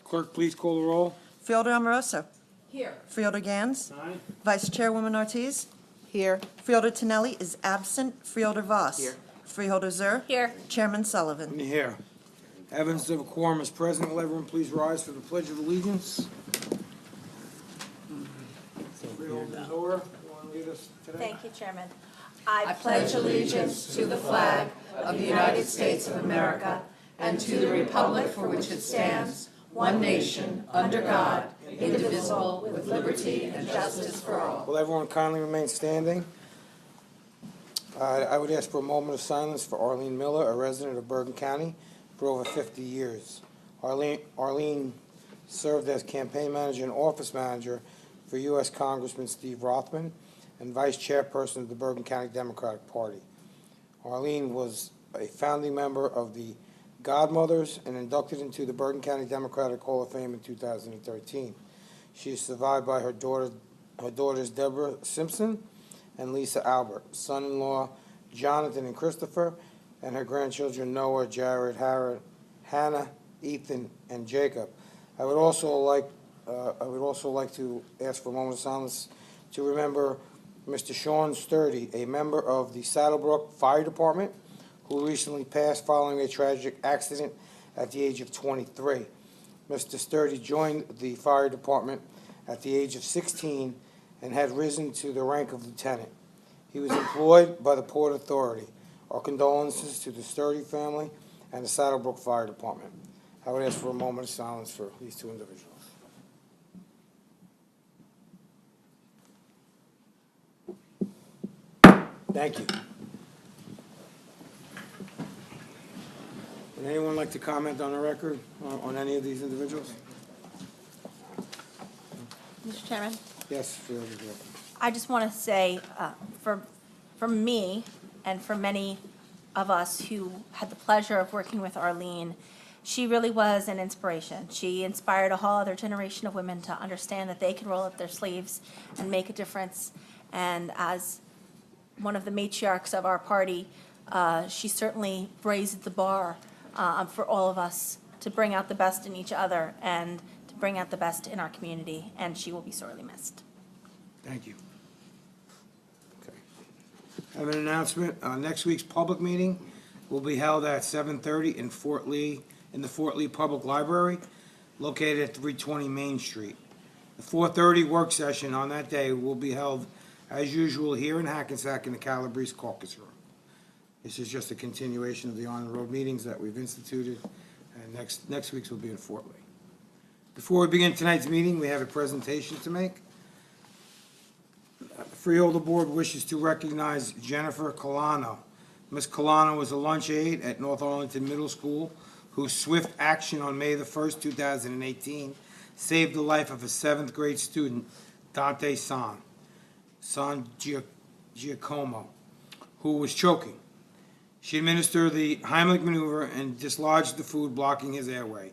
Clerk, please call the roll. Freeholder Amoroso. Here. Freeholder Gans. Aye. Vice Chairwoman Ortiz. Here. Freeholder Tonelli is absent. Freeholder Voss. Here. Freeholder Zur. Here. Chairman Sullivan. Here. Evidence of a quorum is present. Will everyone please rise for the Pledge of Allegiance? Freeholder Zur, you want to lead us today? Thank you, Chairman. I pledge allegiance to the flag of the United States of America and to the republic for which it stands, one nation, under God, indivisible, with liberty and justice for all. Will everyone kindly remain standing? I would ask for a moment of silence for Arlene Miller, a resident of Bergen County for over 50 years. Arlene served as campaign manager and office manager for U.S. Congressman Steve Rothman and vice chairperson of the Bergen County Democratic Party. Arlene was a founding member of the Godmothers and inducted into the Bergen County Democratic Hall of Fame in 2013. She is survived by her daughters Deborah Simpson and Lisa Albert, son-in-law Jonathan and Christopher, and her grandchildren Noah, Jared, Harrod, Hannah, Ethan, and Jacob. I would also like to ask for a moment of silence to remember Mr. Sean Sturdy, a member of the Saddlebrook Fire Department, who recently passed following a tragic accident at the age of 23. Mr. Sturdy joined the fire department at the age of 16 and had risen to the rank of lieutenant. He was employed by the Port Authority. Our condolences to the Sturdy family and the Saddlebrook Fire Department. I would ask for a moment of silence for these two individuals. Thank you. Would anyone like to comment on the record on any of these individuals? Mr. Chairman, Yes, Freeholder Zur. I just want to say, for me and for many of us who had the pleasure of working with Arlene, she really was an inspiration. She inspired a whole other generation of women to understand that they can roll up their sleeves and make a difference. And as one of the matriarchs of our party, she certainly raised the bar for all of us to bring out the best in each other and to bring out the best in our community, and she will be sorely missed. Thank you. Okay. I have an announcement. Next week's public meeting will be held at 7:30 in the Fort Lee Public Library, located at 320 Main Street. The 4:30 work session on that day will be held, as usual, here in Hackensack in the Calabrese Caucus Room. This is just a continuation of the on-the-road meetings that we've instituted, and next week's will be in Fort Lee. Before we begin tonight's meeting, we have a presentation to make. The Freeholder Board wishes to recognize Jennifer Colano. Ms. Colano was a lunch aide at North Arlington Middle School whose swift action on May the 1st, 2018 saved the life of a 7th grade student, Dante San Giacomo, who was choking. She administered the Heimlich maneuver and dislodged the food blocking his airway.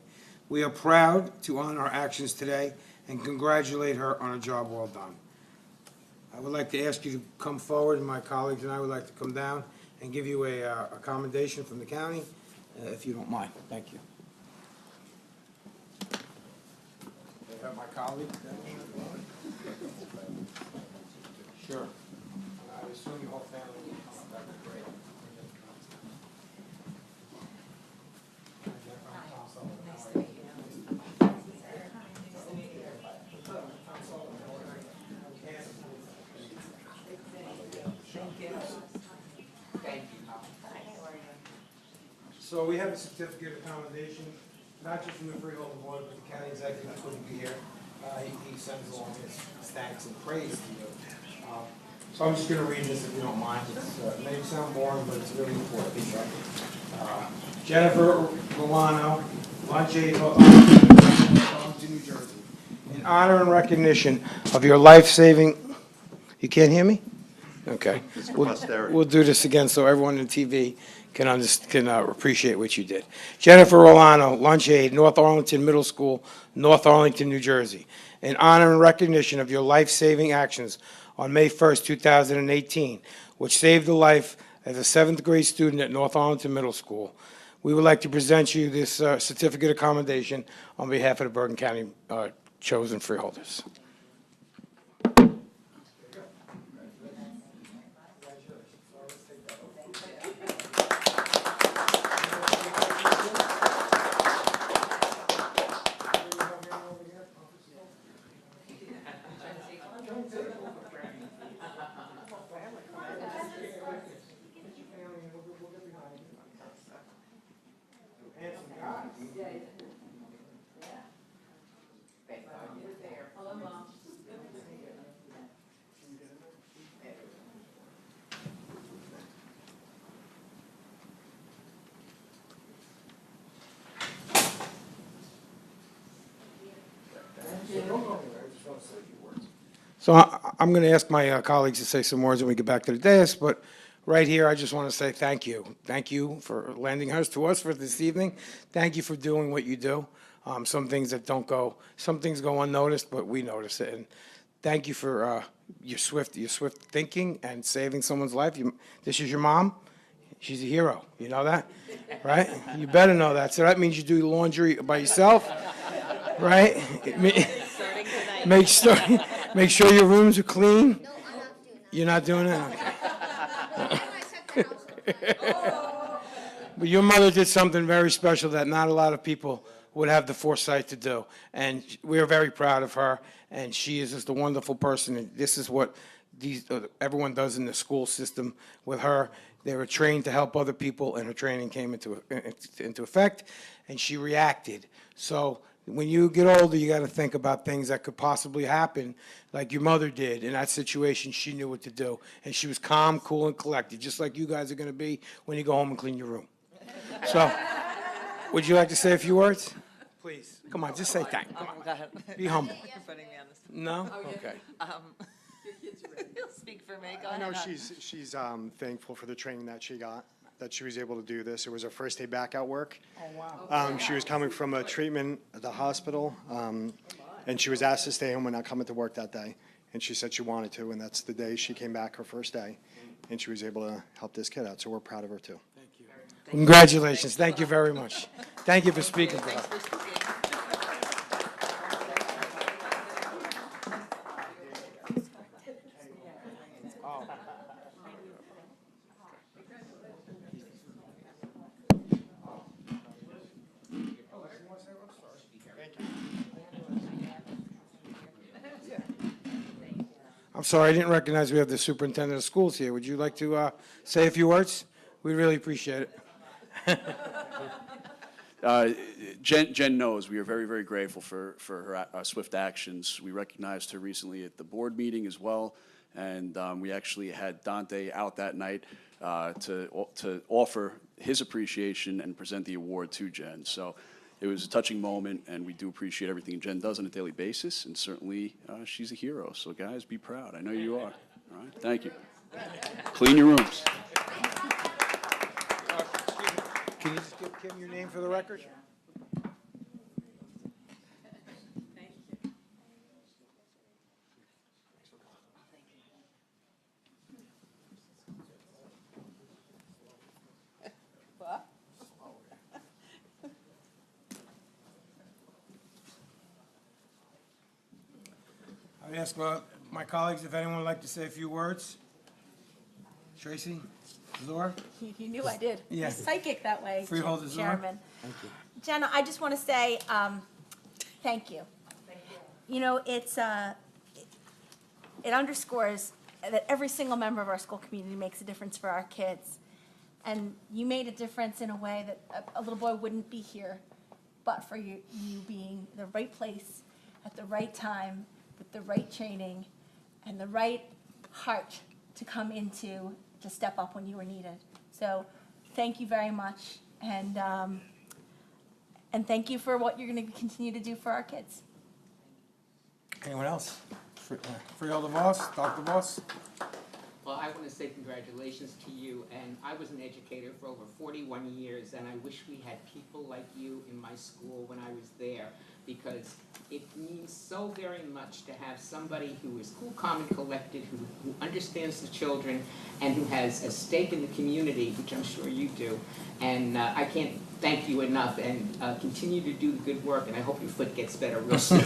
We are proud to honor her actions today and congratulate her on a job well done. I would like to ask you to come forward, and my colleagues and I would like to come down and give you a commendation from the county, if you don't mind. Thank you. I have my colleague. Sure. I assume your whole family will come up. That'd be great. So we have a certificate of commendation, not just from the Freeholder Board, but the county executive couldn't be here. He sends along his thanks and praise to you. So I'm just going to read this if you don't mind. It may sound boring, but it's really important. Jennifer Milano, lunch aide, Arlington, New Jersey. In honor and recognition of your life-saving... You can't hear me? Okay. We'll do this again so everyone on TV can appreciate what you did. Jennifer Rolano, lunch aide, North Arlington Middle School, North Arlington, New Jersey. In honor and recognition of your life-saving actions on May 1st, 2018, which saved the life of a 7th grade student at North Arlington Middle School, we would like to present you this certificate of commendation on behalf of the Bergen County chosen freeholders. So I'm going to ask my colleagues to say some words when we get back to the dais, but right here, I just want to say thank you. Thank you for lending hers to us for this evening. Thank you for doing what you do. Some things go unnoticed, but we notice it. And thank you for your swift thinking and saving someone's life. This is your mom. She's a hero. You know that, right? You better know that. So that means you do laundry by yourself, right? Make sure your rooms are clean. No, I'm not doing that. You're not doing that? Okay. I set the house on fire. But your mother did something very special that not a lot of people would have the foresight to do. And we are very proud of her, and she is just a wonderful person. And this is what everyone does in the school system with her. They were trained to help other people, and her training came into effect, and she reacted. So when you get older, you got to think about things that could possibly happen, like your mother did. In that situation, she knew what to do, and she was calm, cool, and collected, just like you guys are going to be when you go home and clean your room. So, would you like to say a few words? Please, come on, just say thank you. Come on. Go ahead. Be humble. You're putting me on the spot. No? Okay. He'll speak for me. Go I ahead. know she's thankful for the training that she got, that she was able to do this. It was her first day back at work. Oh, wow. She was coming from a treatment at the hospital, and she was asked to stay home and not come into work that day. And she said she wanted to, and that's the day she came back, her first day, and she was able to help this kid out. So we're proud of her, too. Congratulations. Thank you very much. Thank you for speaking for us. I'm sorry, I didn't recognize we have the superintendent of schools here. Would you like to say a few words? We really appreciate it. Jen knows we are very, very grateful for her swift actions. We recognized her recently at the board meeting as well, and we actually had Dante out that night to offer his appreciation and present the award to Jen. So it was a touching moment, and we do appreciate everything Jen does on a daily basis, and certainly she's a hero. So guys, be proud. I know you are. All right, thank you. Clean your rooms. Can you just give Kim your name for the record? I would ask my colleagues if anyone would like to say a few words. Tracy? Zora? You knew I did. Yeah. He's psychic that way, Freeholders, Zora? Chairman. Thank you. Jenna, I just want to say thank you. You know, it underscores that every single member of our school community makes a difference for our kids. And you made a difference in a way that a little boy wouldn't be here but for you being in the right place at the right time with the right training and the right heart to come into to step up when you were needed. So thank you very much, and thank you for what you're going to continue to do for our kids. Anyone else? Freeholder Voss, Dr. Voss? Well, I want want to say congratulations to you, and I was an educator for over 41 years, and I wish we had people like you in my school when I was there, because it means so very much to have somebody who is cool, calm, and collected, who understands the children, and who has a stake in the community, which I'm sure you do. And I can't thank you enough, and continue to do the good work, and I hope your foot gets better real soon.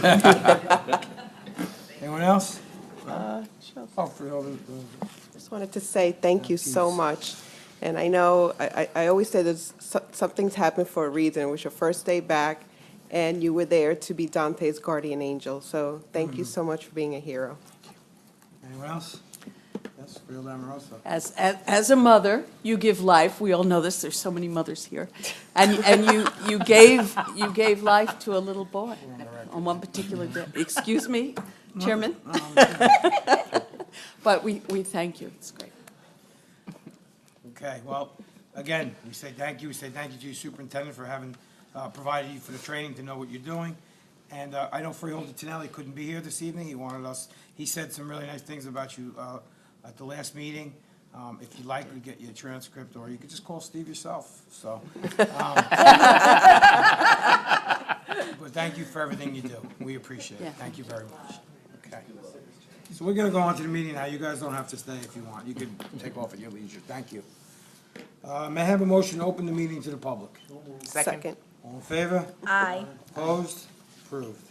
Anyone else? Sure. Oh, Freeholder. Just wanted to say thank you so much. And I know, I always say there's something's happened for a reason. It was your first day back, and you were there to be Dante's guardian angel. So thank you so much for being a hero. Anyone else? Yes, Freeholder Amoroso. As a mother, you give life. We all know this. There's so many mothers here, and you gave life to a little boy on one particular day. Excuse me, Chairman. But we thank you. It's great. Okay, well, again, we say thank you. We say thank you to your superintendent for having provided you for the training to know what you're doing. And I know Freeholder Tinelli couldn't be here this evening. He said some really nice things about you at the last meeting. If you'd like, we get you a transcript, or you could just call Steve yourself, so. But thank you for everything you do. We appreciate it. Yeah. Thank you very much. Okay. So we're gonna go on to the meeting now. You guys don't have to stay if you want. You can take off at your leisure. Thank you. May I have a motion to open the meeting to the public? Second. All in favor? Aye. Opposed? Approved.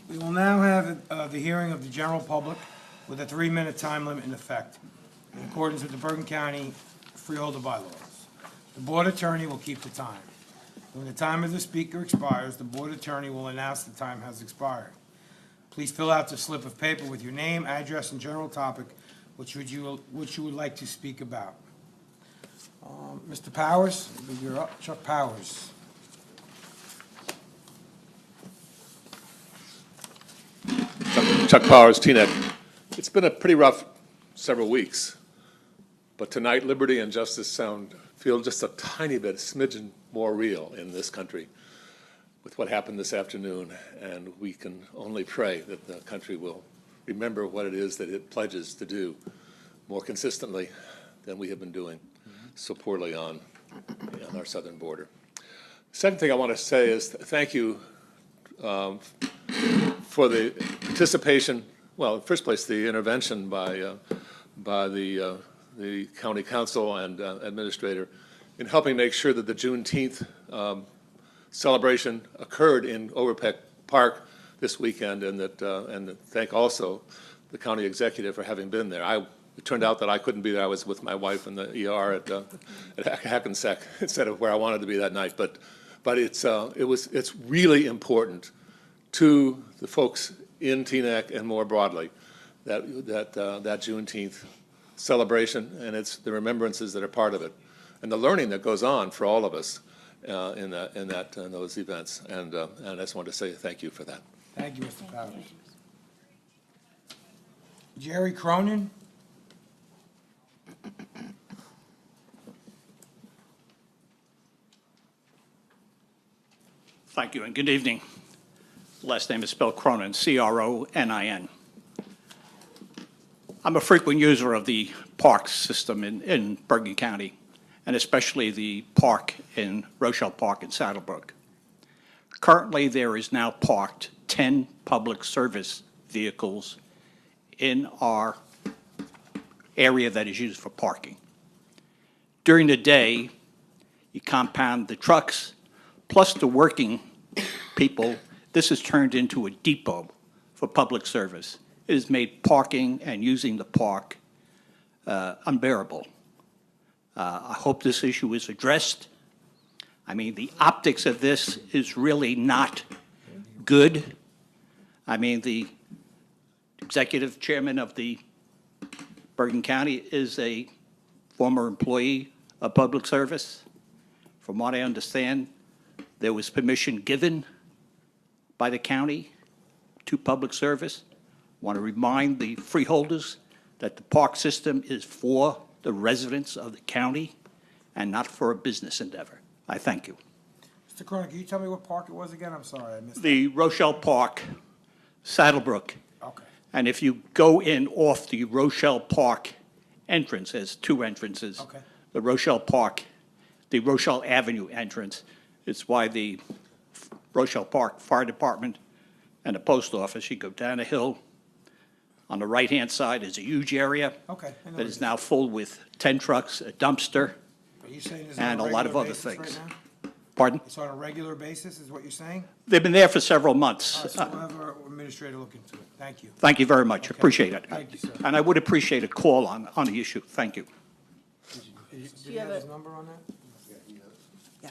We will now have the hearing of the general public with a 3-minute time limit in effect, in accordance with the Bergen County Freeholder bylaws. The board attorney will keep the time. When the time of the speaker expires, the board attorney will announce the time has expired. Please fill out the slip of paper with your name, address, and general topic which you would like to speak about. Mr. Powers, you're up. Chuck Powers. Chuck Powers, Teaneck. It's been a pretty rough several weeks, but tonight liberty and justice feel just a tiny bit, a smidgen more real in this country with what happened this afternoon, and we can only pray that the country will remember what it is that it pledges to do more consistently than we have been doing so poorly on our southern border. Second thing I want to say is thank you for the participation, well, in the first place, the intervention by the county council and administrator in helping make sure that the Juneteenth celebration occurred in Overpeck Park this weekend, and thank also the county executive for having been there. It turned out that I couldn't be there. I was with my wife in the ER at Hackensack instead of where I wanted to be that night. But it's really important to the folks in Teaneck and more broadly that Juneteenth celebration, and it's the remembrances that are part of it, and the learning that goes on for all of us in those events. And I just wanted to say thank you for that. Thank you, Mr. Powers. Jerry Cronin? Thank you, and good evening. Last name is spelled Cronin, C-R-O-N-I-N. I'm a frequent user of the park system in Bergen County, and especially the park in Rochelle Park in Saddlebrook. Currently, there is now parked 10 public service vehicles in our area that is used for parking. During the day, you compound the trucks, plus the working people. This has turned into a depot for public service. It has made parking and using the park unbearable. I hope this issue is addressed. I mean, the optics of this is really not good. I mean, the executive chairman of the Bergen County is a former employee of public service. From what I understand, there was permission given by the county to public service. Want to remind the freeholders that the park system is for the residents of the county and not for a business endeavor. I thank you. Mr. Cronin, can you tell me what park it was again? I'm sorry, I missed that. The Rochelle Park, Saddlebrook. Okay. And if you go in off the Rochelle Park entrance, there's two entrances. Okay. The Rochelle Avenue entrance, it's by the Rochelle Park Fire Department and the post office. You go down a hill. On the right-hand side is a huge area. Okay, I know That it is is. now full with 10 trucks, a dumpster, Are you saying it's and on a a lot of regular other basis right things. now? Pardon? It's on a regular basis, is what you're saying? They've been there for several All months. right, so we'll have our administrator look into it. Thank you. Thank you very much. Okay. Appreciate it. Thank you, sir. And I would appreciate a call on the issue. Thank you. Did you you have have his a- number on that? Yeah.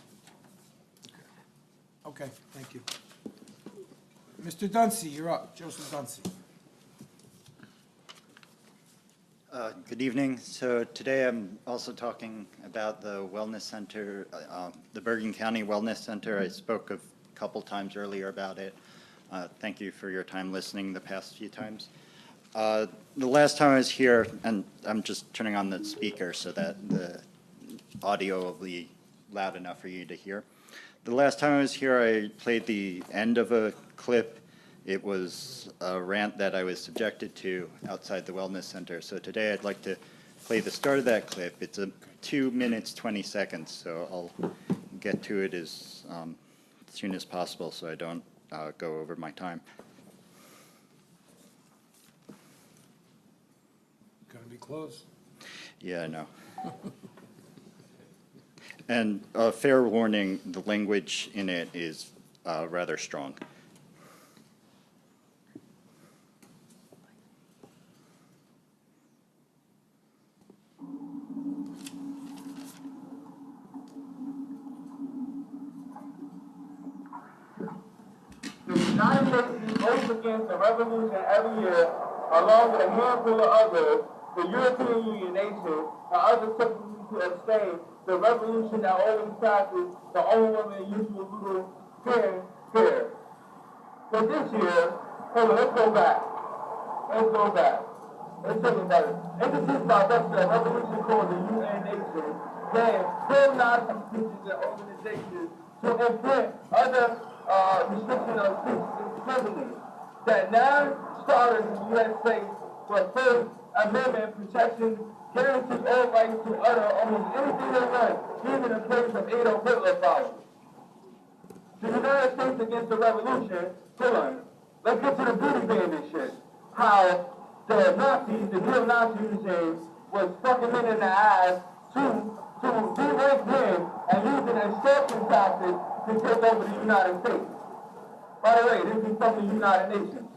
Okay, thank you. Mr. Dunsey, you're up. Joseph Dunsey. Good evening. So today I'm also talking about the Wellness Center, the Bergen County Wellness Center. I spoke a couple times earlier about it. Thank you for your time listening the past few times. The last time I was here, and I'm just turning on the speaker so that the audio will be loud enough for you to hear. The last time I was here, I played the end of a clip. It was a rant that I was subjected to outside the Wellness Center. So today I'd like to play the start of that clip. It's 2 minutes, 20 seconds, so I'll get to it as soon as possible so I don't go over my time. Gonna be close. Yeah, I know. And a fair warning, the language in it is rather strong. The United Nations votes against the revolution every year, along with a handful of others, the European Union nations, and others typically to abstain. The revolution that always practices the only woman usual little fear. But this year, hold on, let's go back. Let's think about it. Introduced by the revolution called the UN Nations, then pro-Nazi institutions and organizations to implement other restriction of speech and privilege that now started in the United States for First Amendment protection guarantees all rights to utter almost anything they want, even in place of Adolf Hitler followers. The United States against the revolution, hold on, let's get to the booty bandit shit. How the Nazis, the neo-Nazi regime, was fucking men in the ass to de-rank men and using extortion tactics to take over the United States. By the way, this is from the United Nations.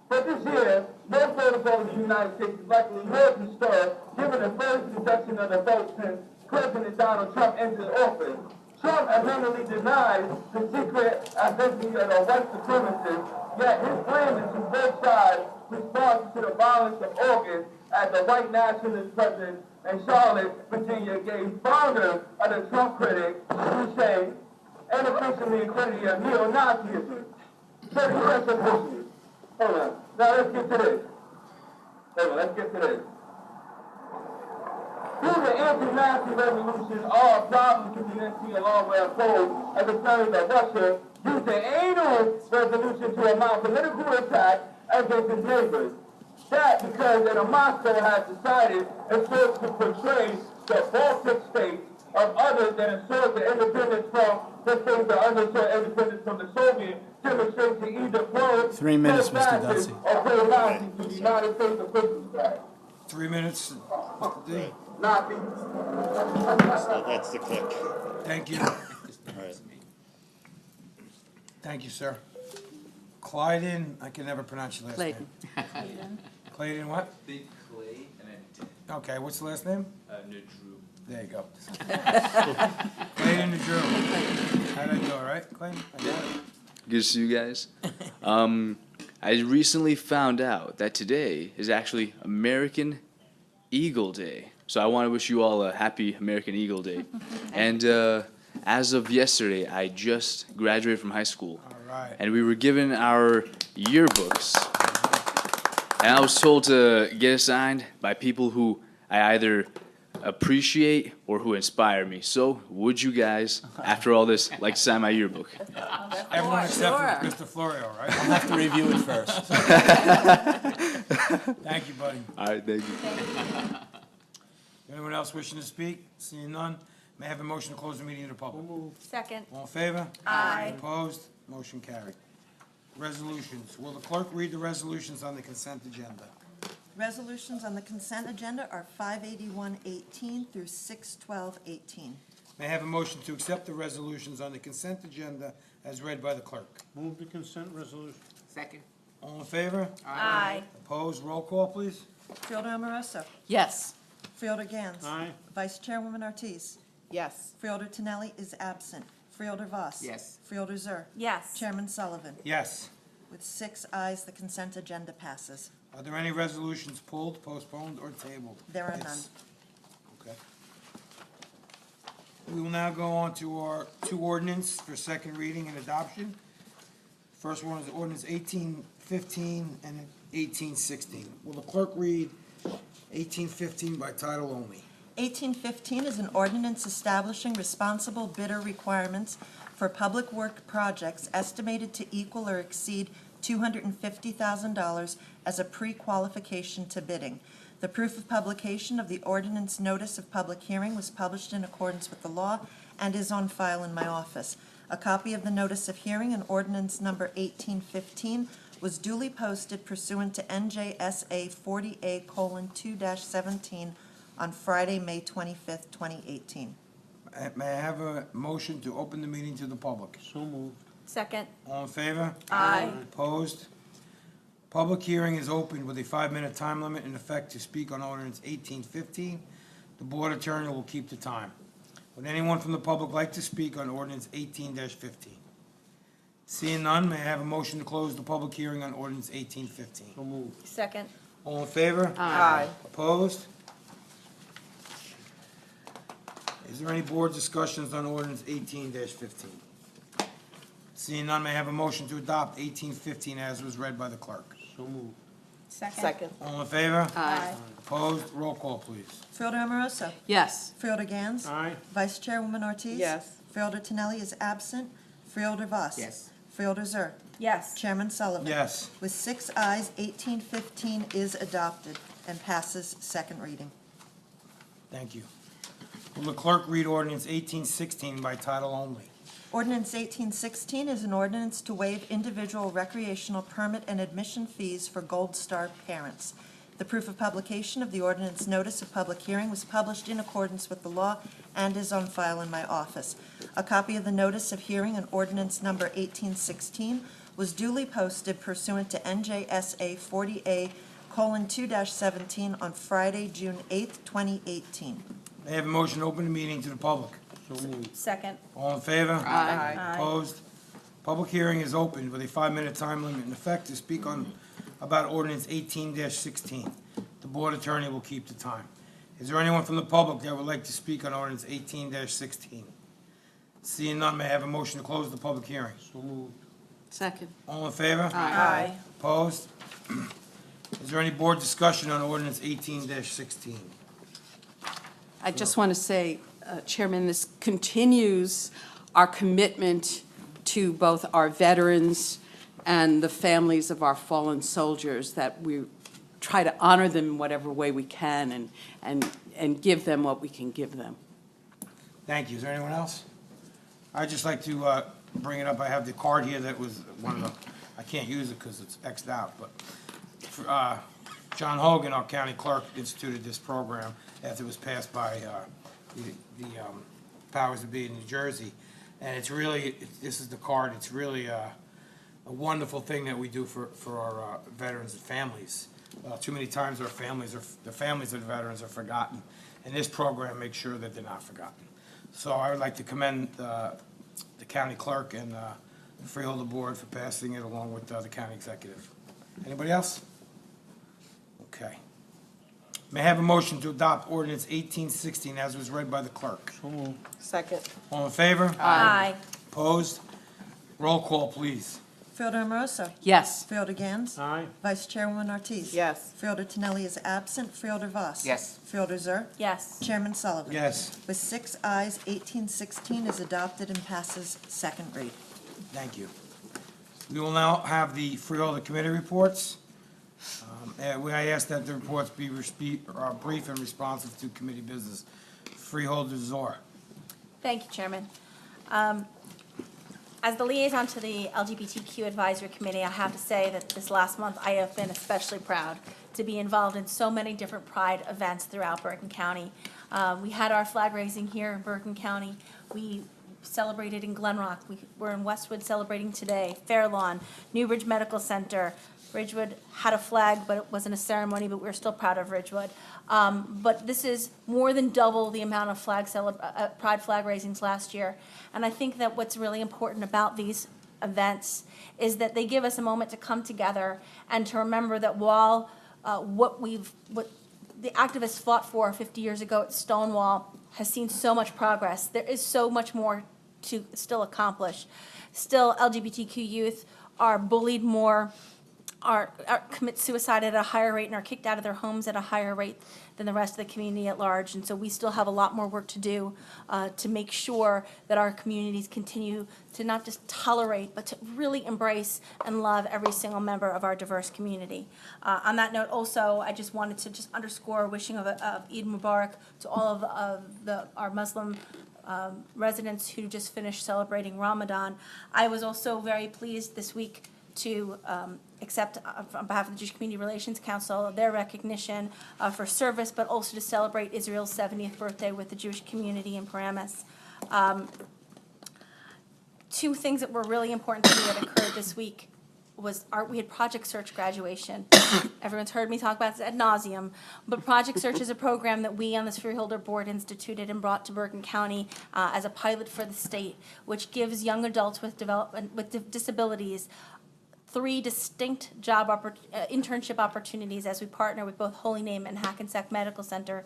But this year, no protocol in the United States is likely more disturbed given the first reduction of the vote since President Donald Trump entered office. Trump admittedly denies the secret identity of the white supremacists, yet his claim is to both sides response to the violence of August as the white nationalist president in Charlotte, Virginia, gave founder of the Trump critics who say unofficially accredited of neo-Nazism. So the U.S. officials. Hold on. Now let's get to this. Through the anti-Nazi revolution, all problems to the NC along with opposed as a terms of Russia used the anal revolution to mount political attack against its neighbors. That because Moscow has decided it's supposed to portray the Baltic states of others that assert the independence from the states that understood independence from the Soviet demonstrate to either pro 3 minutes, Mr. Dunsey. or pro-Nazi to the United States officials flag. 3 minutes, Mr. D. Nazi. So that's the clip. Thank you. All right. Thank you, sir. Clyden, I can never pronounce your last name. Clayton. Clayden what? Big Clay and then Okay, what's the last name? Nadru. There you go. Clayden Drew. How'd I do, all right, Clayden? I got it. Good to see you guys. I recently found out that today is actually American Eagle Day. So I want to wish you all a happy American Eagle Day. And as of yesterday, I just graduated from high school. All right. And we were given our yearbooks. And I was told to get it signed by people who I either appreciate or who inspire me. So, would you guys, after all this, like to sign my yearbook? Everyone except for Mr. Florio, right? I'll have to review it first. Thank you, buddy. All right, thank you. Anyone else wishing to speak? Seeing none, may I have a motion to close the meeting to the public? Second. All in favor? Aye. Opposed? Motion carried. Resolutions. Will the clerk read the resolutions on the consent agenda? Resolutions on the consent agenda are 581-18 through 612-18. May I have a motion to accept the resolutions on the consent agenda as read by the clerk? Move the consent resolution. Second. All in favor? Aye. Opposed? Roll call, please. Freeholder Amoroso. Yes. Freeholder Gans. Aye. Vice Chairwoman Ortiz. Yes. Freeholder Tonelli is absent. Freeholder Voss. Yes. Freeholder Zur. Yes. Chairman Sullivan. Yes. With 6 ayes, the consent agenda passes. Are there any resolutions pulled, postponed, or tabled? There are none. Yes. Okay. We will now go on to our two ordinance for second reading and adoption. First one is ordinance 1815 and 1816. Will the clerk read 1815 by title only? 1815 is an ordinance establishing responsible bidder requirements for public work projects estimated to equal or exceed $250,000 as a pre-qualification to bidding. The proof of publication of the ordinance notice of public hearing was published in accordance with the law and is on file in my office. A copy of the notice of hearing and ordinance number 1815 was duly posted pursuant to NJSA 40A:2-17 on Friday, May 25th, 2018. May I have a motion to open the meeting to the public? So moved. Second. All in favor? Aye. Opposed? Public hearing is open with a 5-minute time limit in effect to speak on ordinance 1815. The board attorney will keep the time. Would anyone from the public like to speak on ordinance 18-15? Seeing none, may I have a motion to close the public hearing on ordinance 1815? So moved. Second. All in favor? Aye. Opposed? Is there any board discussions on ordinance 18-15? Seeing none, may I have a motion to adopt 1815 as was read by the clerk? So moved. Second. All in favor? Aye. Opposed? Roll call, please. Freeholder Amoroso. Yes. Freeholder Gans. Aye. Vice Chairwoman Ortiz. Yes. Freeholder Tonelli is absent. Freeholder Voss. Yes. Freeholder Zur. Yes. Chairman Sullivan. Yes. With 6 ayes, 1815 is adopted and passes second reading. Thank you. Will the clerk read ordinance 1816 by title only? Ordinance 1816 is an ordinance to waive individual recreational permit and admission fees for Gold Star parents. The proof of publication of the ordinance notice of public hearing was published in accordance with the law and is on file in my office. A copy of the notice of hearing and ordinance number 1816 was duly posted pursuant to NJSA 40A:2-17 on Friday, June 8th, 2018. May I have a motion to open the meeting to the public? So moved. Second. All in favor? Aye. Opposed? Public hearing is open with a 5-minute time limit in effect to speak on about ordinance 18-16. The board attorney will keep the time. Is there anyone from the public that would like to speak on ordinance 18-16? Seeing none, may I have a motion to close the public hearing? So moved. Second. All in favor? Aye. Opposed? Is there any board discussion on ordinance 18-16? I just want to say, Chairman, this continues our commitment to both our veterans and the families of our fallen soldiers, that we try to honor them in whatever way we can and give them what we can give them. Thank you. Is there anyone else? I'd just like to bring it up. I have the card here that was one of the, I can't use it because it's X'd out, but John Hogan, our county clerk, instituted this program after it was passed by the powers that be in New Jersey. And it's really, this is the card, it's really a wonderful thing that we do for our veterans and families. Too many times the families of the veterans are forgotten, and this program makes sure that they're not forgotten. So I would like to commend the county clerk and the Freeholder board for passing it along with the county executive. Anybody else? Okay. May I have a motion to adopt ordinance 1816 as was read by the clerk? So moved. Second. All in favor? Aye. Opposed? Roll call, please. Freeholder Amoroso. Yes. Freeholder Gans. Aye. Vice Chairwoman Ortiz. Yes. Freeholder Tonelli is absent. Freeholder Voss. Yes. Freeholder Zur. Yes. Chairman Sullivan. Yes. With 6 ayes, 1816 is adopted and passes second read. Thank you. We will now have the Freeholder Committee reports. I ask that the reports be brief and responsive to committee business. Freeholder Zur. Thank you, Chairman. As the liaison to the LGBTQ Advisory Committee, I have to say that this last month I have been especially proud to be involved in so many different Pride events throughout Bergen County. We had our flag raising here in Bergen County. We celebrated in Glen Rock. We're in Westwood celebrating today. Fair Lawn, Newbridge Medical Center. Ridgewood had a flag, but it wasn't a ceremony, but we're still proud of Ridgewood. But this is more than double the amount of Pride flag raisings last year. And I think that what's really important about these events is that they give us a moment to come together and to remember that while what the activists fought for 50 years ago at Stonewall has seen so much progress, there is so much more to still accomplish. Still, LGBTQ youth are bullied more, commit suicide at a higher rate, and are kicked out of their homes at a higher rate than the rest of the community at large. And so we still have a lot more work to do to make sure that our communities continue to not just tolerate, but to really embrace and love every single member of our diverse community. On that note, also, I just wanted to just underscore wishing of Eid Mubarak to all of our Muslim residents who just finished celebrating Ramadan. I was also very pleased this week to accept, on behalf of the Jewish Community Relations Council, their recognition for service, but also to celebrate Israel's 70th birthday with the Jewish community in Paramus. Two things that were really important to me that occurred this week was we had Project Search graduation. Everyone's heard me talk about this ad nauseum, but Project Search is a program that we on the Freeholder Board instituted and brought to Bergen County as a pilot for the state, which gives young adults with disabilities 3 distinct internship opportunities as we partner with both Holy Name and Hackensack Medical Center.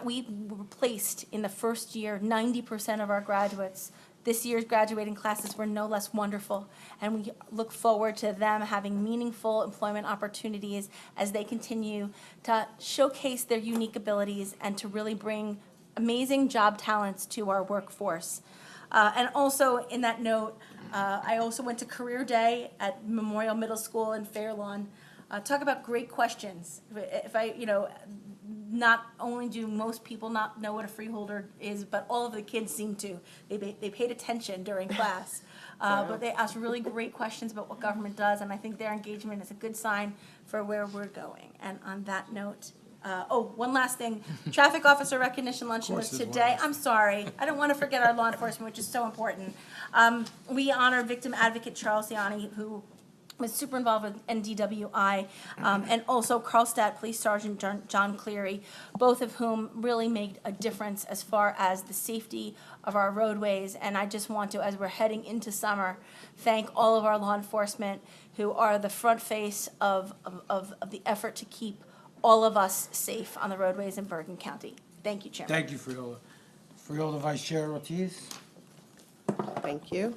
We replaced in the first year 90% of our graduates. This year's graduating classes were no less wonderful, and we look forward to them having meaningful employment opportunities as they continue to showcase their unique abilities and to really bring amazing job talents to our workforce. And also, in that note, I also went to Career Day at Memorial Middle School in Fair Lawn. Talk about great questions. Not only do most people not know what a freeholder is, but all of the kids seem to. They paid attention during class. But they asked really great questions about what government does, and I think their engagement is a good sign for where we're going. And on that note, one last thing. Traffic officer recognition luncheon was today. I'm sorry. I don't want to forget our law enforcement, which is so important. We honor victim advocate Charles Ciani, who was super involved with NDWI, and also Carlstadt Police Sergeant John Cleary, both of whom really made a difference as far as the safety of our roadways. And I just want to, as we're heading into summer, thank all of our law enforcement who are the front face of the effort to keep all of us safe on the roadways in Bergen County. Thank you, Chairman. Thank you, Freeholder. Freeholder Vice Chair Ortiz. Thank you.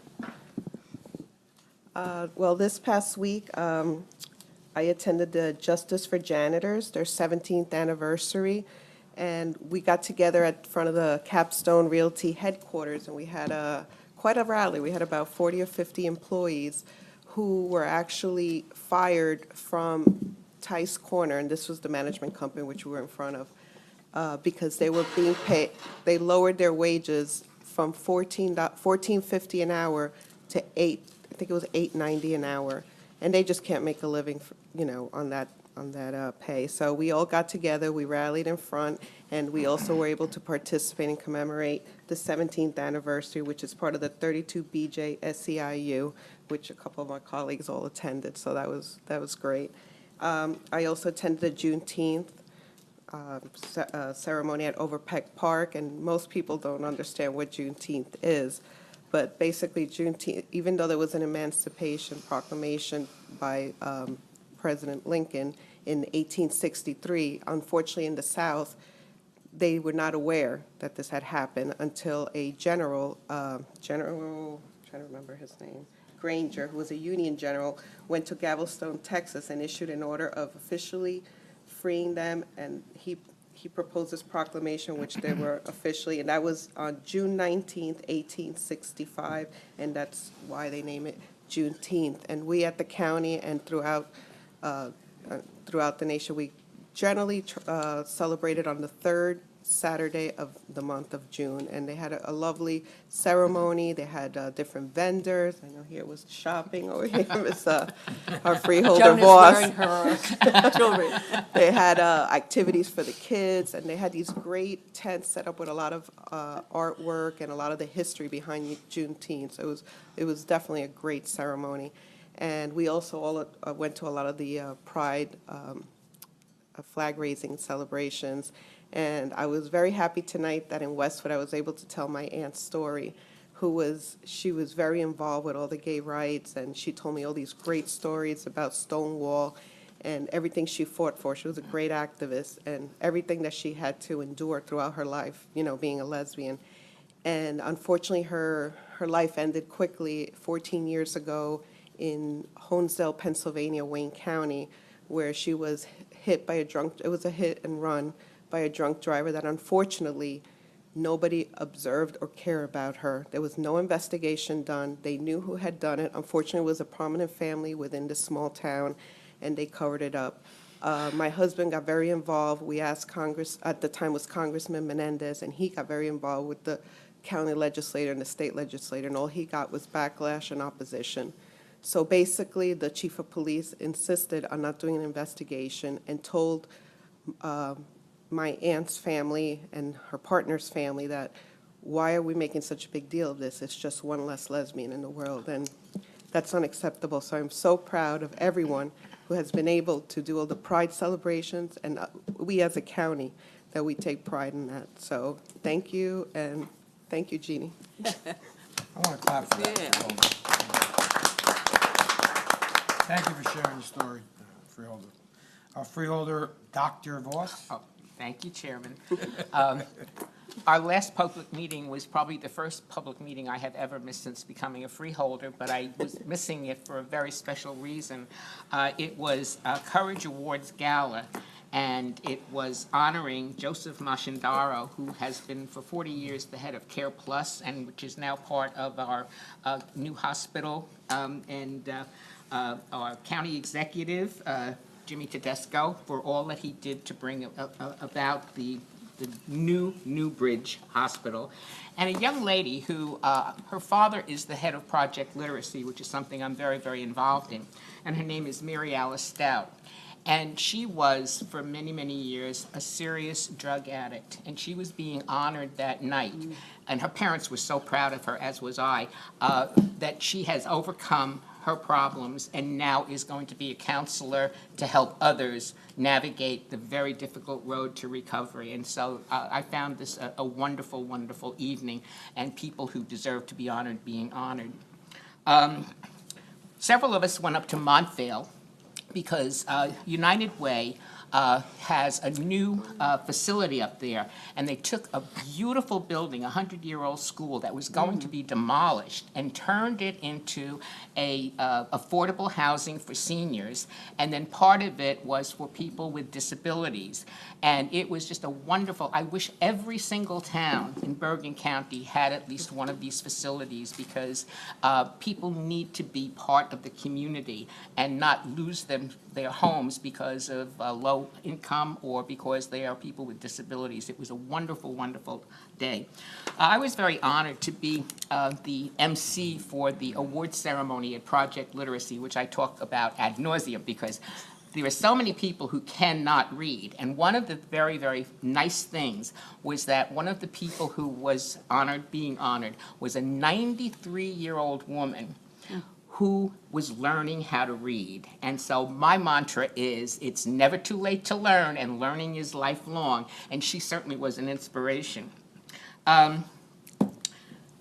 Well, this past week, I attended the Justice for Janitors, their 17th anniversary, and we got together at front of the Capstone Realty headquarters, and we had quite a rally. We had about 40 or 50 employees who were actually fired from Tice Corner, and this was the management company which we were in front of, because they were being paid, they lowered their wages from $14.50 an hour to I think it was $8.90 an hour, and they just can't make a living, on that pay. So we all got together, we rallied in front, and we also were able to participate and commemorate the 17th anniversary, which is part of the 32BJ SEIU, which a couple of my colleagues all attended. So that was great. I also attended the Juneteenth ceremony at Overpeck Park, and most people don't understand what Juneteenth is. But basically, Juneteenth, even though there was an Emancipation Proclamation by President Lincoln in 1863, unfortunately in the South, they were not aware that this had happened until a general, I'm trying to remember his name, Granger, who was a Union general, went to Galveston, Texas, and issued an order of officially freeing them, and he proposed this proclamation, which they were officially, and that was on June 19th, 1865, and that's why they name it Juneteenth. And we at the county and throughout the nation, we generally celebrated on the third Saturday of the month of June, and they had a lovely ceremony. They had different vendors. I know here was shopping over here, Miss our freeholder Joan is boss. wearing her jewelry. They had activities for the kids, and they had these great tents set up with a lot of artwork and a lot of the history behind Juneteenth. So it was definitely a great ceremony, and we also all went to a lot of the Pride flag raising celebrations. And I was very happy tonight that in Westwood I was able to tell my aunt's story, she was very involved with all the gay rights, and she told me all these great stories about Stonewall and everything she fought for. She was a great activist, and everything that she had to endure throughout her life, being a lesbian. And unfortunately, her life ended quickly 14 years ago in Honesdale, Pennsylvania, Wayne County, where she was hit by it was a hit and run by a drunk driver that unfortunately nobody observed or cared about her. There was no investigation done. They knew who had done it. Unfortunately, it was a prominent family within this small town, and they covered it up. My husband got very involved. We asked Congress, at the time was Congressman Menendez, and he got very involved with the county legislator and the state legislator, and all he got was backlash and opposition. So basically, the chief of police insisted on not doing an investigation and told my aunt's family and her partner's family that, why are we making such a big deal of this? It's just one less lesbian in the world, and that's unacceptable. So I'm so proud of everyone who has been able to do all the Pride celebrations, and we as a county, that we take pride in that. So thank you, and thank you, Jeannie. I want to clap for that. Thank you for sharing your story, Freeholder. Freeholder, Dr. Voss. Oh, thank you, Chairman. Our last public meeting was probably the first public meeting I have ever missed since becoming a freeholder, but I was missing it for a very special reason. It was a Courage Awards Gala, and it was honoring Joseph Mashandaro, who has been for 40 years the head of Care Plus, and which is now part of our new hospital, and our county executive, Jimmy Tedesco, for all that he did to bring about the new Bridge Hospital. And a young lady who, her father is the head of Project Literacy, which is something I'm very, very involved in, and her name is Mary Alice Stout. And she was, for many, many years, a serious drug addict, and she was being honored that night. And her parents were so proud of her, as was I, that she has overcome her problems and now is going to be a counselor to help others navigate the very difficult road to recovery. And so I found this a wonderful, wonderful evening, and people who deserve to be honored being honored. Several of us went up to Montvale because United Way has a new facility up there, and they took a beautiful building, a 100-year-old school that was going to be demolished, and turned it into a affordable housing for seniors, and then part of it was for people with disabilities. And it was just a wonderful, I wish every single town in Bergen County had at least one of these facilities, because people need to be part of the community and not lose their homes because of low income or because they are people with disabilities. It was a wonderful, wonderful day. I was very honored to be the MC for the award ceremony at Project Literacy, which I talk about ad nauseum, because there are so many people who cannot read. And one of the very, very nice things was that one of the people who was being honored, was a 93-year-old woman who was learning how to read. And so my mantra is, it's never too late to learn, and learning is lifelong. And she certainly was an inspiration. The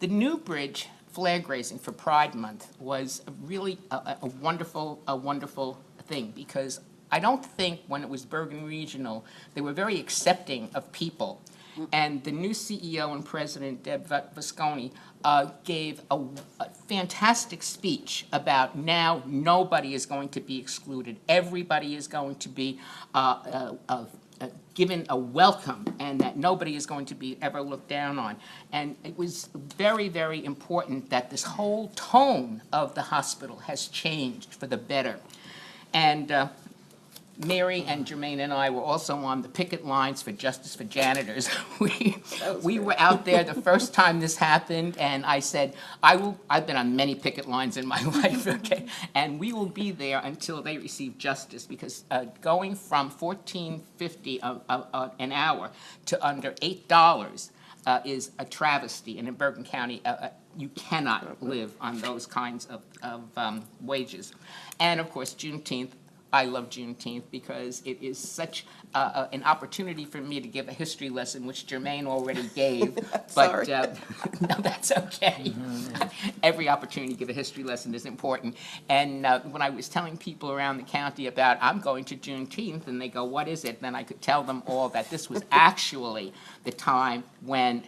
New Bridge flag raising for Pride Month was really a wonderful thing, because I don't think when it was Bergen Regional, they were very accepting of people. And the new CEO and president, Deb Visconti, gave a fantastic speech about now nobody is going to be excluded. Everybody is going to be given a welcome, and that nobody is going to be ever looked down on. And it was very, very important that this whole tone of the hospital has changed for the better. And Mary and Jermaine and I were also on the picket lines for justice for janitors. We were out there the first time this happened, and I said, I've been on many picket lines in my life, okay? And we will be there until they receive justice, because going from $14.50 an hour to under $8 is a travesty. And in Bergen County, you cannot live on those kinds of wages. And of course, Juneteenth. I love Juneteenth because it is such an opportunity for me to give a history lesson, which Jermaine already gave. But no, that's okay. Every opportunity to give a history lesson is important. And when I was telling people around the county about I'm going to Juneteenth, and they go, "What is it?" Then I could tell them all that this was actually the time when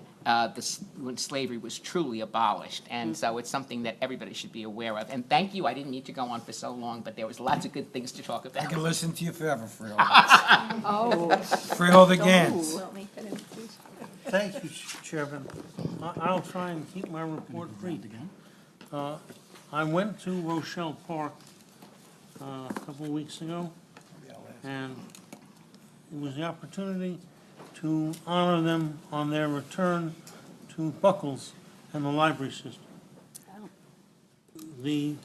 when slavery was truly abolished. And so it's something that everybody should be aware of. And thank you. I didn't need to go on for so long, but there was lots of good things to talk about. I can listen to you forever, Freeholder. Freeholder Gans. Thank you, Chairman. I'll try and keep my report brief. I went to Rochelle Park a couple of weeks ago, and it was the opportunity to honor them on their return to Buckles and the library system. The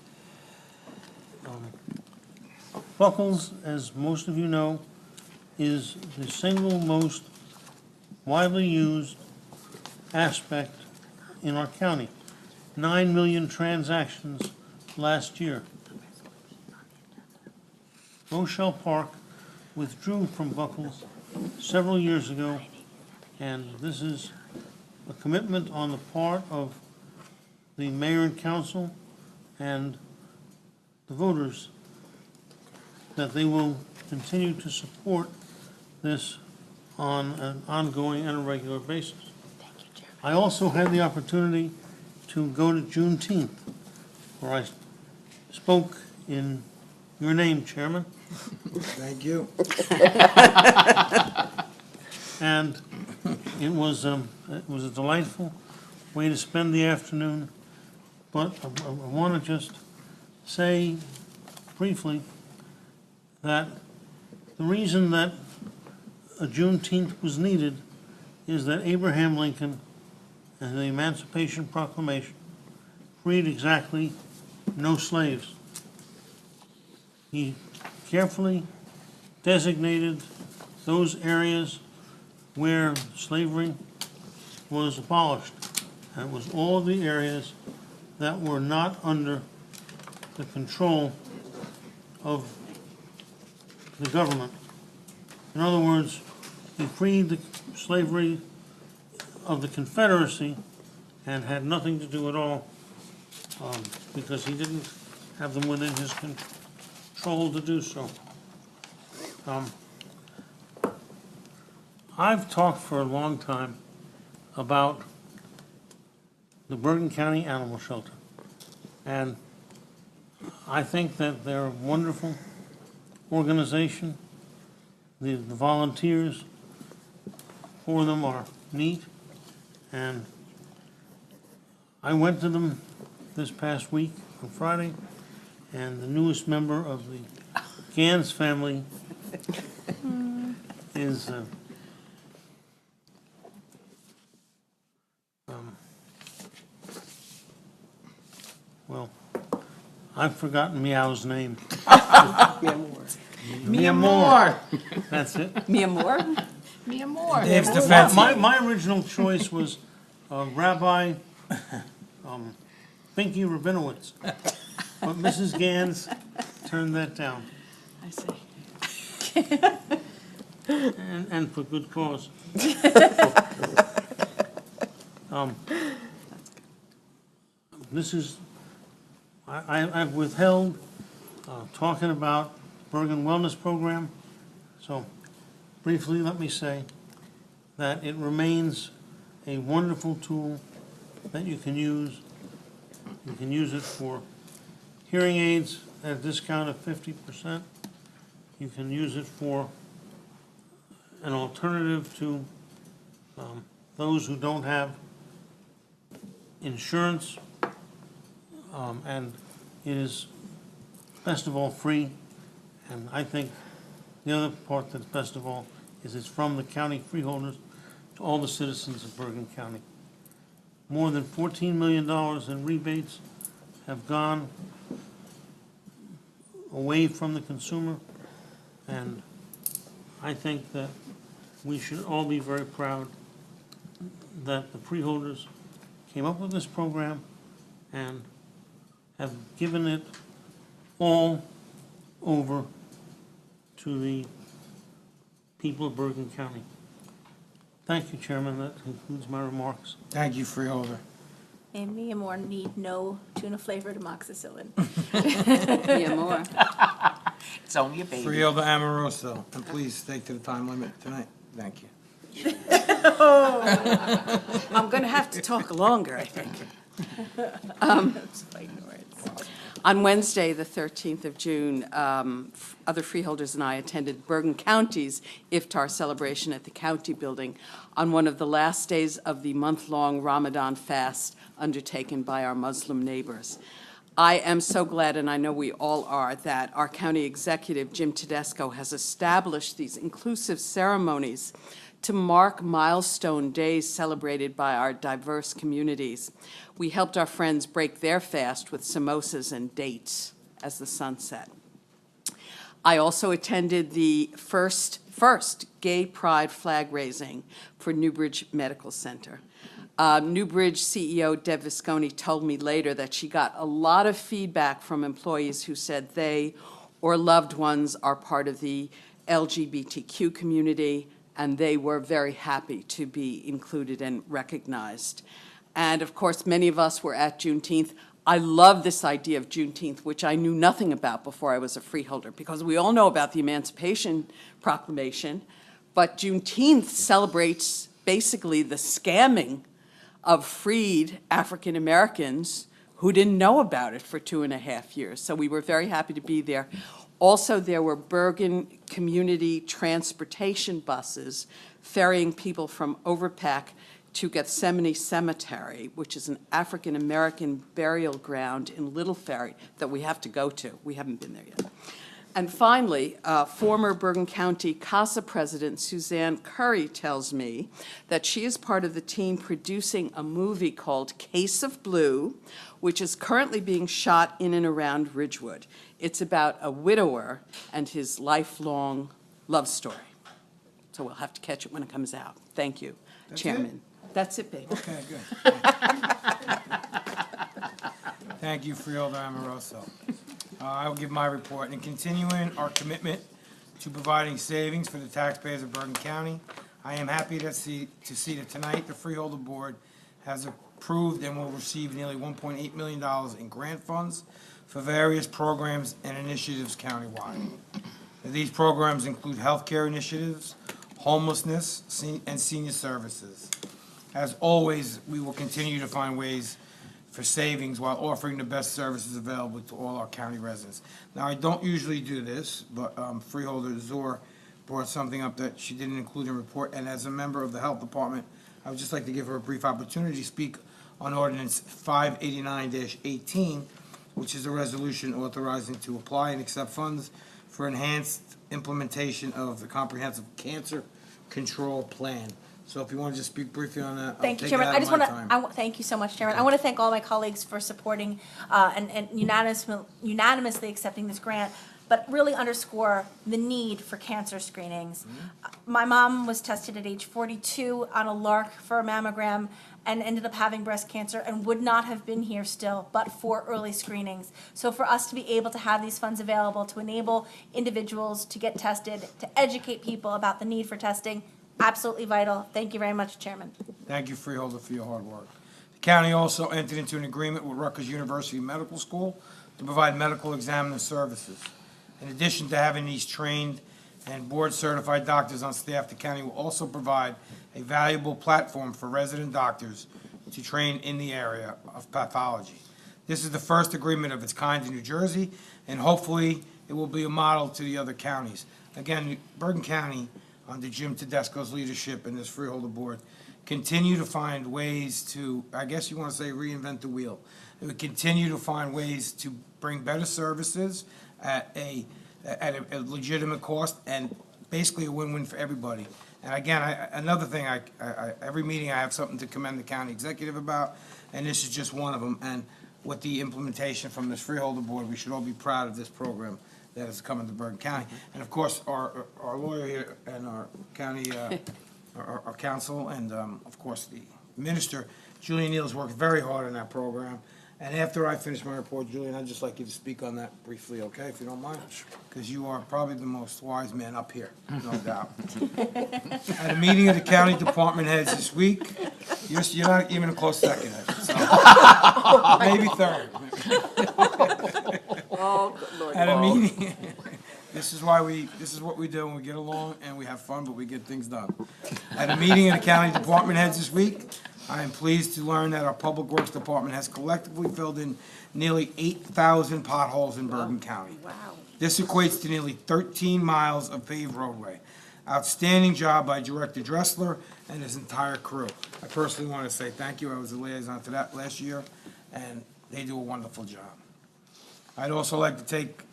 Buckles, as most of you know, is the single most widely used aspect in our county. 9 million transactions last year. Rochelle Park withdrew from Buckles several years ago, and this is a commitment on the part of the mayor and council and the voters that they will continue to support this on an ongoing and a regular basis. I also had the opportunity to go to Juneteenth, where I spoke in your name, Chairman. Thank you. And it was a delightful way to spend the afternoon. But I want to just say briefly that the reason that a Juneteenth was needed is that Abraham Lincoln and the Emancipation Proclamation freed exactly no slaves. He carefully designated those areas where slavery was abolished. And it was all the areas that were not under the control of the government. In other words, he freed the slavery of the Confederacy and had nothing to do at all because he didn't have them within his control to do so. I've talked for a long time about the Bergen County Animal Shelter, and I think that they're a wonderful organization. The volunteers for them are neat, and I went to them this past week on Friday, and the newest member of the Gans family is well, I've forgotten Meow's name. Mia Moore. That's it. Mia Moore? Mia Moore. Dave's defense. My original choice was Rabbi Pinky Rabinowitz, but Mrs. Gans turned that down, I see. and for good cause. This is, I've withheld talking about Bergen Wellness Program, so briefly let me say that it remains a wonderful tool that you can use. You can use it for hearing aids at a discount of 50%. You can use it for an alternative to those who don't have insurance. And it is, best of all, free. And I think the other part that's best of all is it's from the county freeholders to all the citizens of Bergen County. More than $14 million in rebates have gone away from the consumer, and I think that we should all be very proud that the freeholders came up with this program and have given it all over to the people of Bergen County. Thank you, Chairman. That concludes my remarks. Thank you, Freeholder. And me and more need no tuna-flavored amoxicillin. Yeah, more. It's only a baby. Freeholder Amoroso, and please stay to the time limit tonight. Thank you. I'm going to have to talk longer, I think. On Wednesday, the 13th of June, other freeholders and I attended Bergen County's Iftar celebration at the county building on one of the last days of the month-long Ramadan fast undertaken by our Muslim neighbors. I am so glad, and I know we all are, that our county executive, Jim Tedesco, has established these inclusive ceremonies to mark milestone days celebrated by our diverse communities. We helped our friends break their fast with samosas and dates as the sun set. I also attended the first gay pride flag raising for Newbridge Medical Center. Newbridge CEO Deb Visconti told me later that she got a lot of feedback from employees who said they or loved ones are part of the LGBTQ community, and they were very happy to be included and recognized. And of course, many of us were at Juneteenth. I love this idea of Juneteenth, which I knew nothing about before I was a freeholder, because we all know about the Emancipation Proclamation, but Juneteenth celebrates basically the scamming of freed African Americans who didn't know about it for 2.5 years. So we were very happy to be there. Also, there were Bergen community transportation buses ferrying people from Overpeck to Gethsemane Cemetery, which is an African-American burial ground in Little Ferry that we have to go to. We haven't been there yet. And finally, former Bergen County CASA president Suzanne Curry tells me that she is part of the team producing a movie called Case of Blue, which is currently being shot in and around Ridgewood. It's about a widower and his lifelong love story. So we'll have to catch it when it comes out. Thank you, Chairman. That's it, baby. Okay, good. Thank you, Freeholder Amoroso. I will give my report. In continuing our commitment to providing savings for the taxpayers of Bergen County, I am happy to see that tonight the Freeholder Board has approved and will receive nearly $1.8 million in grant funds for various programs and initiatives countywide. These programs include healthcare initiatives, homelessness, and senior services. As always, we will continue to find ways for savings while offering the best services available to all our county residents. Now, I don't usually do this, but Freeholder Zor brought something up that she didn't include in the report, and as a member of the Health Department, I would just like to give her a brief opportunity to speak on Ordinance 589-18, which is a resolution authorizing to apply and accept funds for enhanced implementation of the Comprehensive Cancer Control Plan. So if you want to just speak briefly on that, Thank you, Chairman. I just want to, thank you so much, Chairman. I want to thank all my colleagues for supporting and unanimously accepting this grant, but really underscore the need for cancer screenings. My mom was tested at age 42 on a LARC for a mammogram and ended up having breast cancer and would not have been here still but for early screenings. So for us to be able to have these funds available to enable individuals to get tested, to educate people about the need for testing, absolutely vital. Thank you very much, Chairman. Thank you, Freeholder, for your hard work. The county also entered into an agreement with Rutgers University Medical School to provide medical examiner services. In addition to having these trained and board-certified doctors on staff, the county will also provide a valuable platform for resident doctors to train in the area of pathology. This is the first agreement of its kind in New Jersey, and hopefully it will be a model to the other counties. Again, Bergen County, under Jim Tedesco's leadership and this Freeholder Board, continue to find ways to, I guess you want to say, reinvent the wheel. It would continue to find ways to bring better services at a legitimate cost, and basically a win-win for everybody. And again, another thing, every meeting I have something to commend the county executive about, and this is just one of them. And with the implementation from this Freeholder Board, we should all be proud of this program that is coming to Bergen County. And of course, our lawyer here and our county, our council, and of course, the minister, Julian Neal's worked very hard on that program. And after I finish my report, Julian, I'd just like you to speak on that briefly, okay, if you don't mind? Because you are probably the most wise man up here, no doubt. At a meeting of the county department heads this week, you're not even a close second, so maybe third. Oh, good Lord. At a meeting, this is what we do when we get along and we have fun, but we get things done. At a meeting of the county department heads this week, I am pleased to learn that our Public Works Department has collectively filled in nearly 8,000 potholes in Bergen County. Wow. This equates to nearly 13 miles of paved roadway. Outstanding job by Director Dressler and his entire crew. I personally want to say thank you. I was a liaison to that last year, and they do a wonderful job. I'd also like to take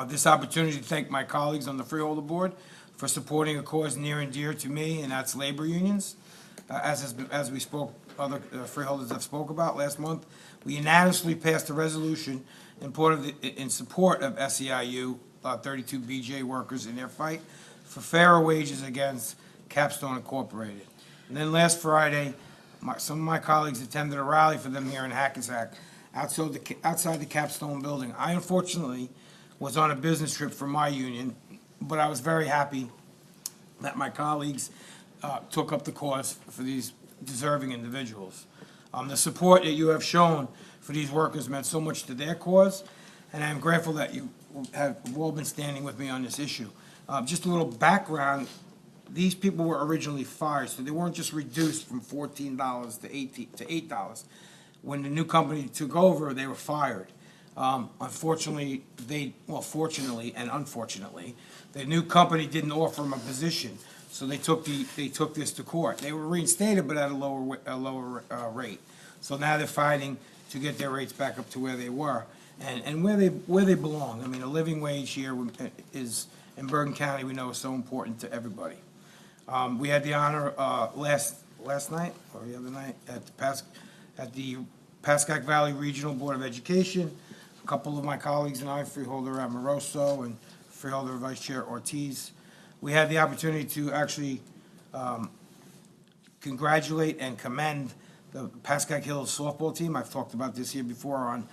this opportunity to thank my colleagues on the Freeholder Board for supporting a cause near and dear to me, and that's labor unions. As we spoke, other freeholders have spoke about last month, we unanimously passed a resolution in support of SEIU 32 BJ workers in their fight for fairer wages against Capstone Incorporated. And then last Friday, some of my colleagues attended a rally for them here in Hackensack outside the Capstone building. I unfortunately was on a business trip for my union, but I was very happy that my colleagues took up the cause for these deserving individuals. The support that you have shown for these workers meant so much to their cause, and I'm grateful that you have all been standing with me on this issue. Just a little background, these people were originally fired, so they weren't just reduced from $14 to $8. When the new company took over, they were fired. Unfortunately, fortunately and unfortunately, the new company didn't offer them a position. So they took this to court. They were reinstated, but at a lower rate. So now they're fighting to get their rates back up to where they were and where they belong. I mean, a living wage here is in Bergen County. We know is so important to everybody. We had the honor last night or the other night at the Pascack Valley Regional Board of Education. A couple of my colleagues and I, Freeholder Amoroso and Freeholder Vice Chair Ortiz. We had the opportunity to actually congratulate and commend the Pascack Hills softball team. I've talked about this here before on,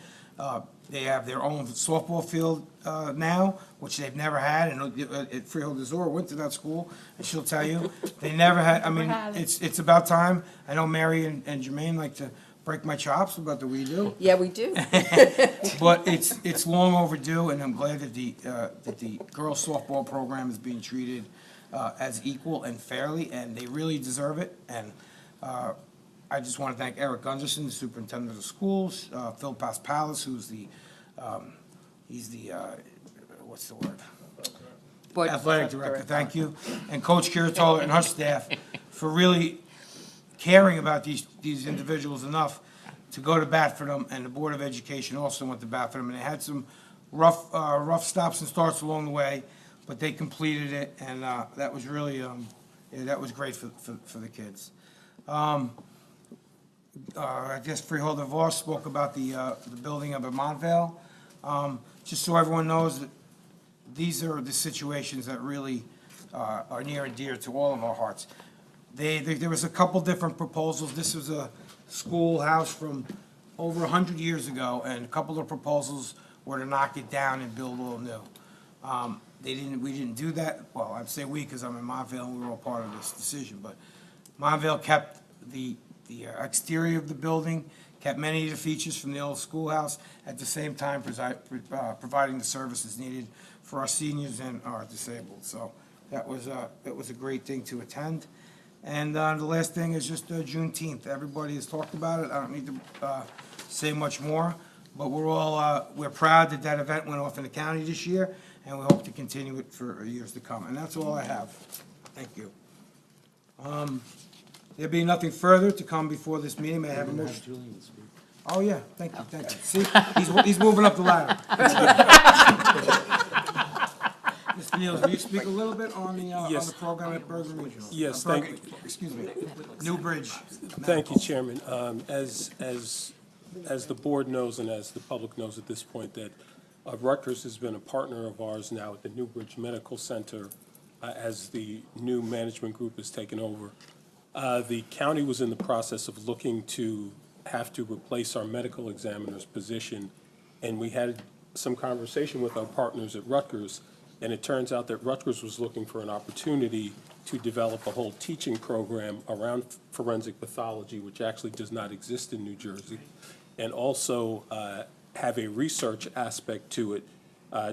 they have their own softball field now, which they've never had, and Freeholder Zora went to that school, and she'll tell you, they never had, I mean, it's about time. I know Mary and Jermaine like to break my chops about the we do. Yeah, we do. But it's long overdue, and I'm glad that the girls softball program is being treated as equal and fairly, and they really deserve it. And I just want to thank Eric Gunderson, the superintendent of schools, Phil Paspalis, who's he's the what's the word? Athletic director. Thank you, and Coach Kiritola and her staff for really caring about these individuals enough to go to bat for them, and the Board of Education also went to bat for them, and they had some rough stops and starts along the way, but they completed it, and that was really, that was great for the kids. I guess Freeholder Voss spoke about the building up at Montvale. Just so everyone knows, that these are the situations that really are near and dear to all of our hearts. There was a couple different proposals. This was a schoolhouse from over 100 years ago, and a couple of proposals were to knock it down and build all new. We didn't do that. Well, I'd say we, because I'm in Montvale and we were all part of this decision, but Montvale kept the exterior of the building, kept many of the features from the old schoolhouse, at the same time providing the services needed for our seniors and our disabled. So it was a great thing to attend. And the last thing is just Juneteenth. Everybody has talked about it. I don't need to say much more, but we're proud that that event went off in the county this year, and we hope to continue it for years to come. And that's all I have. Thank you. There being nothing further to come before this meeting, may I have a motion? Oh, yeah, thank you. See, he's moving up the ladder. Mr. Niels, will you speak a little bit on the program at Bergen Regional? Yes, Excuse me, New Bridge. Thank you, Chairman. As the board knows and as the public knows at this point, that Rutgers has been a partner of ours now at the New Bridge Medical Center as the new management group has taken over. The county was in the process of looking to have to replace our medical examiner's position, and we had some conversation with our partners at Rutgers, and it turns out that Rutgers was looking for an opportunity to develop a whole teaching program around forensic pathology, which actually does not exist in New Jersey, and also have a research aspect to it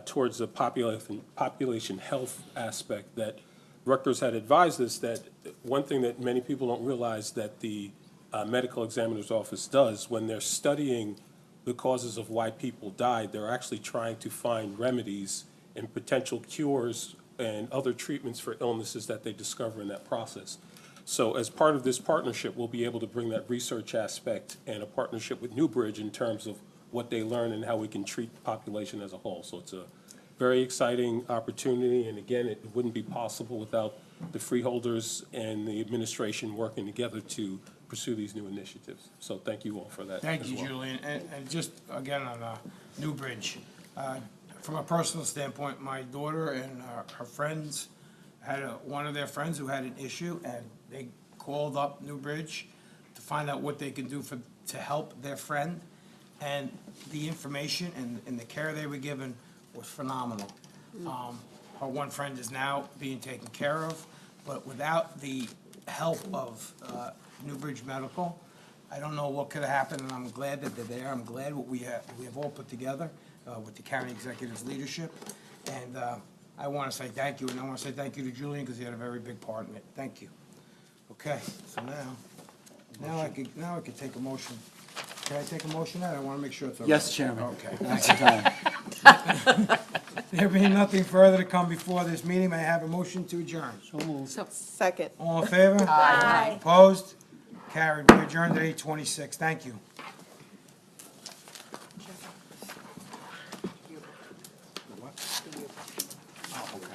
towards the population health aspect that Rutgers had advised us that one thing that many people don't realize that the medical examiner's office does when they're studying the causes of why people died, they're actually trying to find remedies and potential cures and other treatments for illnesses that they discover in that process. So as part of this partnership, we'll be able to bring that research aspect and a partnership with Newbridge in terms of what they learn and how we can treat the population as a whole. So it's a very exciting opportunity, and again, it wouldn't be possible without the freeholders and the administration working together to pursue these new initiatives. So thank you all for that. Thank as you, well. Julian. And just, again, on New Bridge, from a personal standpoint, my daughter and her friends had one of their friends who had an issue, and they called up New Bridge to find out what they could do to help their friend. And the information and the care they were given was phenomenal. Our one friend is now being taken care of, but without the help of Newbridge Medical, I don't know what could have happened, and I'm glad that they're there. I'm glad what we have all put together with the county executive's leadership. And I want to say thank you, and I want to say thank you to Julian because he had a very big part in it. Thank you. Okay, so now I could take a motion. Can I take a motion now? I want to make sure it's okay. Yes, Chairman. Okay. That's the time. There being nothing further to come before this meeting, may I have a motion to adjourn? So moved. Second. All in favor? Aye. Opposed? Carried. We adjourned at 8:26. Thank you. What? Oh, okay.